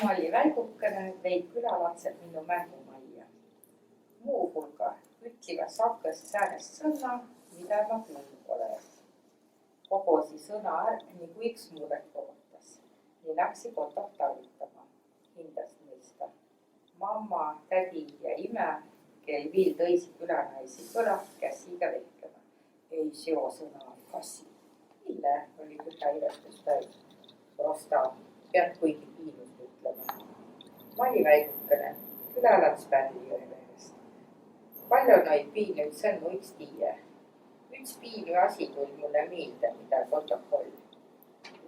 ma olli väigukõnõ, veiq külälatsõq minno mängumajja. Muuhulgah ütliväq sakõst säänest sõnna, midä ma kuulnu olõ-õs. Kogosi sõna niguq iks murrõt korotas. Nii läksi kotoh tarvitama, hindäst mõista. Mamma, tädi ja ime, kel viil tõisi külänaisi kõrah, käsiga vehkema. Ei seo sõna oli kassi. Mille oli küla irestus täis. Rosta pead kuigi piinust ütlema. Ma olli väigukõnõ, külälatsõq pärli jõelehest. Pall'o noid piinü sõnnu iks tiie. Üts piinü asi tuli mulle miilde, mida kotoh oli.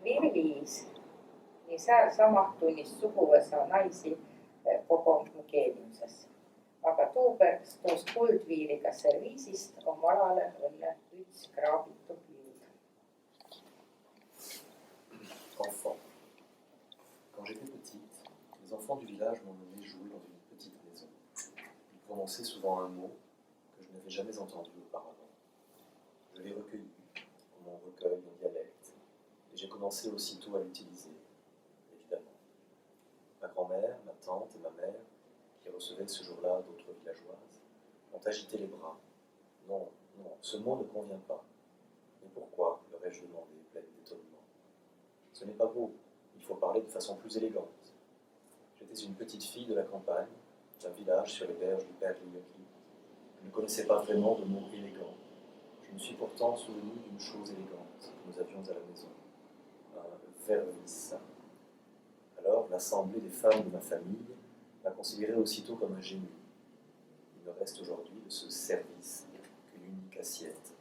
Virviis, nii sääl samah tunnis suguvõsa naisi kogo mu geeniuses. Aga tuust kuldviiriga serviisist on valale õnne üts kraabitu vild. Enfant. Quand j'étais petite, les enfants du village m'emmenaient jouer dans une petite maison. Ils prononçaient souvent un mot que je n'avais jamais entendu auparavant. Je l'ai recueilli, comme on recueille un dialecte, et j'ai commencé aussitôt à l'utiliser, évidemment. Ma grand-mère, ma tante et ma mère, qui recevaient ce jour-là d'autres villageoises, ont agité les bras. Non, non, ce mot ne convient pas. Mais pourquoi, leur ai-je demandé, pleine d'étonnement. Ce n'est pas beau, il faut parler de façon plus élégante. J'étais une petite fille de la campagne, d'un village sur les berges du Pall'o. Je ne connaissais pas vraiment de mots élégants. Je me suis pourtant souvenu d'une chose élégante que nous avions à la maison, un võro-seto. Alors, l'assemblée des femmes de ma famille m'a considéré aussitôt comme un génie. Il me reste aujourd'hui de ce service qu'une unique assiette